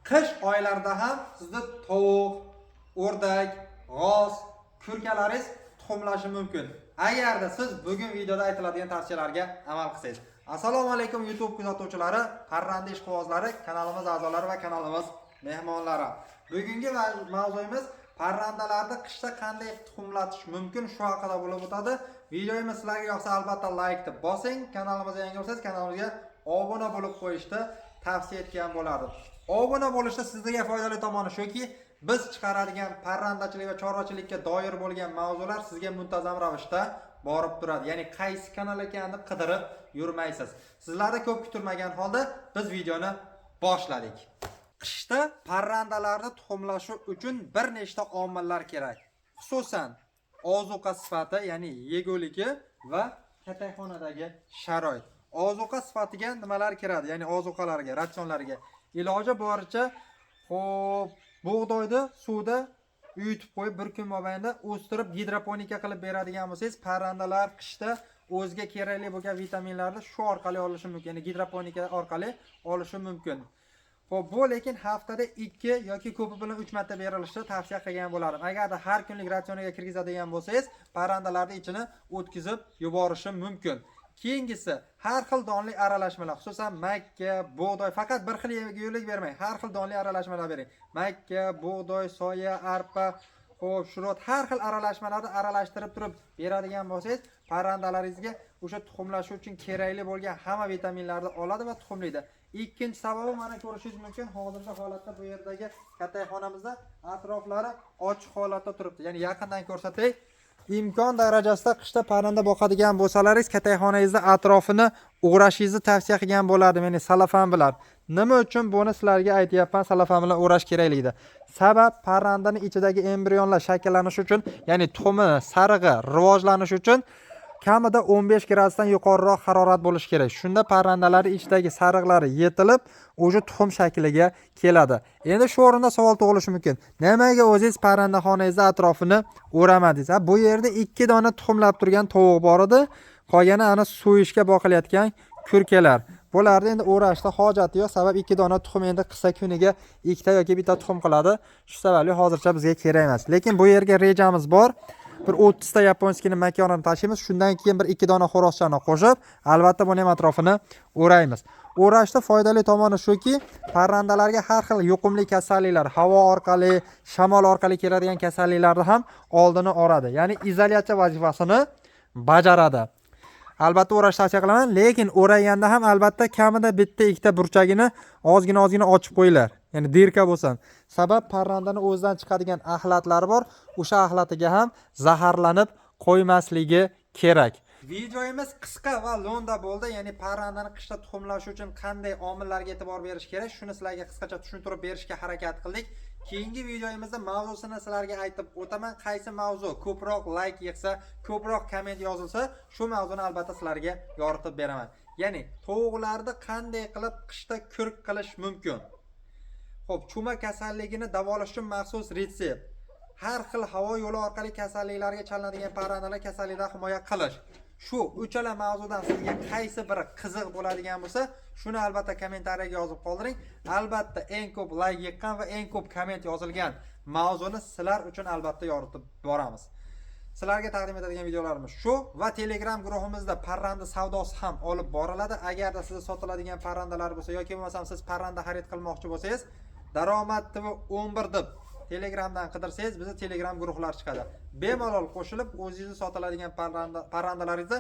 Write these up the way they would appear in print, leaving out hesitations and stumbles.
qish oylarida ham sizda tovuq, o'rdak, g'oz, kurkalaringiz tuxumlashi mumkin. Agarda siz bugun videoda aytiladigan tavsiyalarga amal qilsangiz. Assalomu alaykum YouTube kuzatuvchilari, parranda ishqibozlari, kanalimiz a'zolari va kanalimiz mehmonlari. Bugungi mavzuyimiz parrandalarni qishda qanday tuxumlatish mumkin shu haqida bo'lib o'tadi. Videomiz sizlarga yoqsa albatta like deb bosing. Kanalimizga yangi bo'lsangiz kanalimizga obuna bo'lib qo'yishni tavsiya etgan bo'lardim. Obuna bo'lishda sizga foydali tomoni shuki, biz chiqaradigan parrandachilik va chorvachilikka doir bo'lgan mavzular sizga muntazam ravishda borib turadi. Ya'ni qaysi kanal ekanini qidirib yurmaysiz. Sizlarni ko'p kutilmagan holda biz videoni boshladik. Qishda parrandalarni tuxumlashi uchun bir nechta omillar kerak. Xususan, ozuqa sifati, ya'ni yeguligi va katakxonadagi sharoit. Ozuqa sifatiga nimalar kiradi? Ya'ni ozuqalarga, ratsionlarga iloji boricha bug'doyni suvda uyutib qo'yib bir kun mobaynida o'stirib gidroponika qilib beradigan bo'lsangiz, parrandalar qishda o'ziga kerakli bo'lgan vitaminlarni shu orqali olishi mumkin. Ya'ni gidroponika orqali olishi mumkin. Bu lekin haftada 2 yoki ko'pi bilan 3 marta berilishni tavsiya qilgan bo'lardim. Agarda har kunlik ratsioniga kirgizadigan bo'lsangiz, parrandalarning ichini o'tkazib yuborishi mumkin. Keyingisi, har xil donli aralashmalar, xususan makka, bug'doy, faqat bir xil yegulik bermang. Har xil donli aralashmalar bering. Makka, bug'doy, soya, arpa, shurot, har xil aralashmalarni aralashtirib turib beradigan bo'lsangiz, parrandalaringizga o'sha tuxumlash uchun kerakli bo'lgan hamma vitaminlarni oladi va tuxumlaydi. Ikkinchi sababi mana ko'rishingiz mumkin, hozirgi holatda bu yerdagi katakxonamizda atroflari ochiq holatda turibdi. Ya'ni yaqindan ko'rsatay. Imkon darajasida qishda parranda boqadigan bo'lsalaringiz, katakxonangizda atrofini o'rashingizni tavsiya qilgan bo'lardim, ya'ni salafan bilan. Nima uchun buni sizlarga aytyapman, salafan bilan o'rash kerakligida? Sabab parrandaning ichidagi embrionlar shakllanishi uchun, ya'ni tuxumi, sarig'i rivojlanishi uchun kamida 15 gradusdan yuqoriroq harorat bo'lishi kerak. Shunda parrandalar ichidagi sariqlari yetilib, o'sha tuxum shakliga keladi. Endi shu o'rinda savol tug'ilishi mumkin. Nimaga o'zingiz parrandaxonangizda atrofini o'ramadingiz? Bu yerda 2 dona tuxumlab turgan tovuq bor edi. Qolgani ana so'yishga boqilayotgan kurkalar. Bularni endi o'rashda hojati yo'q, sabab 2 dona tuxum endi qissa kuniga 2 ta yoki 1 ta tuxum qiladi. Shu sababli hozircha bizga kerak emas. Lekin bu yerga rejamiz bor. Bir 30 ta yaponskini makonini tashiymiz. Shundan keyin bir 2 dona xo'rozchani qo'shib, albatta buni ham atrofini o'raymiz. O'rashda foydali tomoni shuki, parrandalarga har xil yuqumli kasalliklar, havo orqali, shamol orqali keladigan kasalliklarni ham oldini oladi. Ya'ni izolyatsiya vazifasini bajaradi. Albatta o'rash tavsiya qilaman, lekin o'raganda ham albatta kamida bitta 2 ta burchagini ozgina ochib qo'yinglar. Ya'ni dirka bo'lsin. Sabab parrandani o'zidan chiqadigan axlatlari bor. O'sha axlatiga ham zaharlanib qo'ymasligi kerak. Videomiz qisqa va lo'nda bo'ldi. Ya'ni parrandani qishda tuxumlash uchun qanday omillarga e'tibor berish kerak, shuni sizlarga qisqacha tushuntirib berishga harakat qildik. Keyingi videomizda mavzusini sizlarga aytib o'taman. Qaysi mavzu ko'proq like yig'sa, ko'proq komment yozilsa, shu mavzuni albatta sizlarga yoritib beraman. Ya'ni tovuqlarni qanday qilib qishda kurk qilish mumkin? Xo'p, chuma kasalligini davolash uchun maxsus retsept. Har xil havo yo'li orqali kasalliklarga chalinadigan parrandalar kasallikdan himoya qilish. Shu uchala mavzudan sizga qaysi biri qiziq bo'ladigan bo'lsa, shuni albatta kommentariyaga yozib qoldiring. Albatta eng ko'p like yiqqan va eng ko'p komment yozilgan mavzuni sizlar uchun albatta yoritib boramiz. Sizlarga taqdim etadigan videolarimiz shu va Telegram guruhimizda parranda savdosi ham olib boriladi. Agarda sizga sotiladigan parrandalar bo'lsa yoki bo'lmasam siz parranda xarid qilmoqchi bo'lsangiz, Daromad TV 11 deb Telegramdan qidirsangiz, bizda Telegram guruhlar chiqadi. Bemalol qo'shilib, o'zingizni sotiladigan parrandalaringizni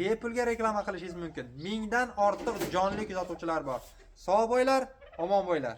bepulga reklama qilishingiz mumkin. 1000 dan ortiq jonli kuzatuvchilar bor. Sog' bo'linglar, omon bo'linglar.